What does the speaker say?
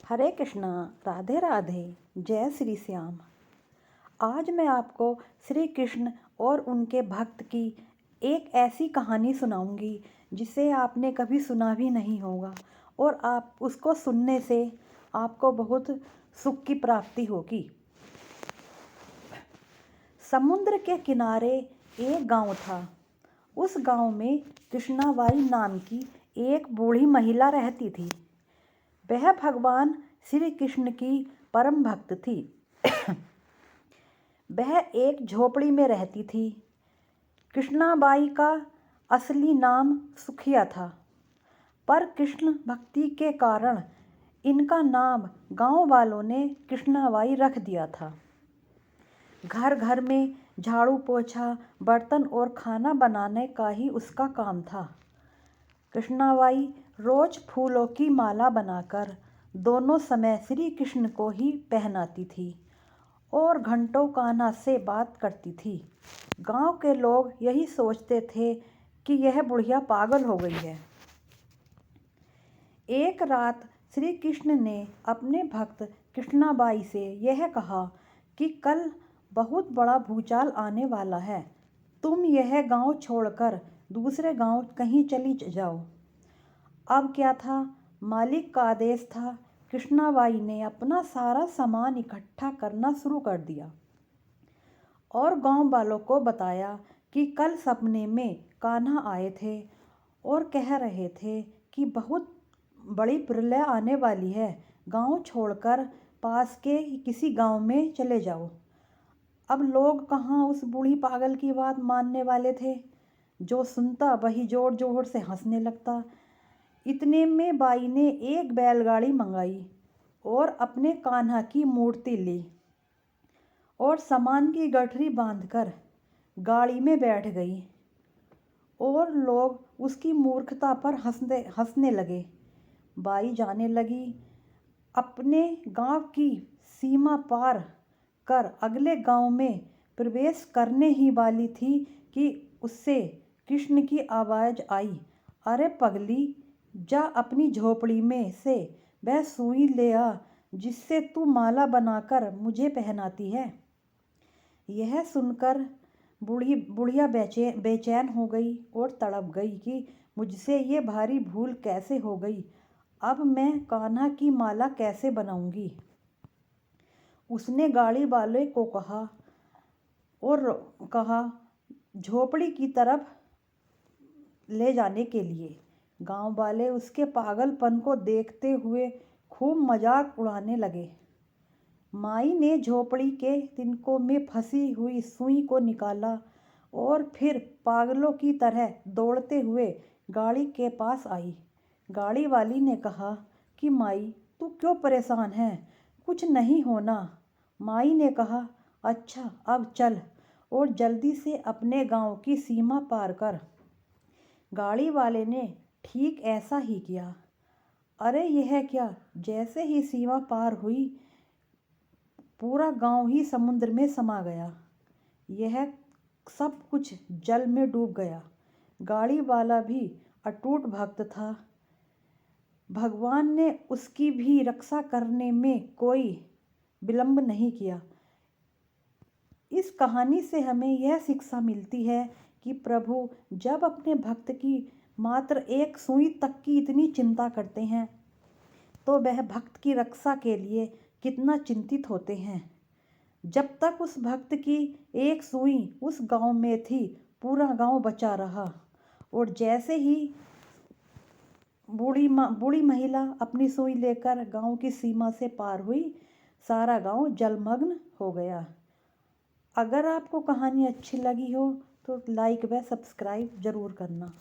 हरे कृष्णा, राधे राधे, जय श्री श्याम। आज मैं आपको श्री कृष्ण और उनके भक्त की एक ऐसी कहानी सुनाऊंगी जिसे आपने कभी सुना भी नहीं होगा और आप उसको सुनने से आपको बहुत सुख की प्राप्ति होगी। समुद्र के किनारे एक गांव था। उस गांव में कृष्णाबाई नाम की एक बूढ़ी महिला रहती थी। वह भगवान श्री कृष्ण की परम भक्त थी। वह एक झोपड़ी में रहती थी। कृष्णाबाई का असली नाम सुखिया था, पर कृष्ण भक्ति के कारण इनका नाम गांव वालों ने कृष्णाबाई रख दिया था। घर घर में झाड़ू पोछा, बर्तन और खाना बनाने का ही उसका काम था। कृष्णाबाई रोज फूलों की माला बनाकर दोनों समय श्री कृष्ण को ही पहनाती थी और घंटों कान्हा से बात करती थी। गांव के लोग यही सोचते थे कि यह बुढ़िया पागल हो गई है। एक रात श्री कृष्ण ने अपने भक्त कृष्णाबाई से यह कहा कि कल बहुत बड़ा भूचाल आने वाला है। तुम यह गांव छोड़कर दूसरे गांव कहीं चली जाओ। अब क्या था, मालिक का आदेश था। कृष्णाबाई ने अपना सारा सामान इकट्ठा करना शुरू कर दिया और गांव वालों को बताया कि कल सपने में कान्हा आए थे और कह रहे थे कि बहुत बड़ी प्रलय आने वाली है। गांव छोड़कर पास के किसी गांव में चले जाओ। अब लोग कहाँ उस बूढ़ी पागल की बात मानने वाले थे। जो सुनता वही जोर जोर से हंसने लगता। इतने में बाई ने एक बैलगाड़ी मंगाई और अपने कान्हा की मूर्ति ली और सामान की गठरी बांधकर गाड़ी में बैठ गई और लोग उसकी मूर्खता पर हंसने लगे। बाई जाने लगी। अपने गांव की सीमा पार कर अगले गांव में प्रवेश करने ही वाली थी कि उससे कृष्ण की आवाज़ आई, अरे पगली, जा अपनी झोपड़ी में से वह सुई ले आ जिससे तू माला बनाकर मुझे पहनाती है। यह सुनकर बुढ़िया बेचैन हो गई और तड़प गई कि मुझसे ये भारी भूल कैसे हो गई। अब मैं कान्हा की माला कैसे बनाऊंगी। उसने गाड़ी वाले को कहा झोपड़ी की तरफ ले जाने के लिए। गांव वाले उसके पागलपन को देखते हुए खूब मजाक उड़ाने लगे। माई ने झोपड़ी के तिनकों में फंसी हुई सुई को निकाला और फिर पागलों की तरह दौड़ते हुए गाड़ी के पास आई। गाड़ी वाली ने कहा कि माई, तू क्यों परेशान है, कुछ नहीं होना। माई ने कहा, अच्छा अब चल और जल्दी से अपने गांव की सीमा पार कर। गाड़ी वाले ने ठीक ऐसा ही किया। अरे यह क्या, जैसे ही सीमा पार हुई पूरा गांव ही समुद्र में समा गया। यह सब कुछ जल में डूब गया। गाड़ी वाला भी अटूट भक्त था। भगवान ने उसकी भी रक्षा करने में कोई विलंब नहीं किया। इस कहानी से हमें यह शिक्षा मिलती है कि प्रभु जब अपने भक्त की मात्र एक सुई तक की इतनी चिंता करते हैं तो वह भक्त की रक्षा के लिए कितना चिंतित होते हैं। जब तक उस भक्त की एक सुई उस गांव में थी पूरा गांव बचा रहा और जैसे ही बूढ़ी महिला अपनी सुई लेकर गांव की सीमा से पार हुई, सारा गांव जलमग्न हो गया। अगर आपको कहानी अच्छी लगी हो तो लाइक व सब्सक्राइब ज़रूर करना।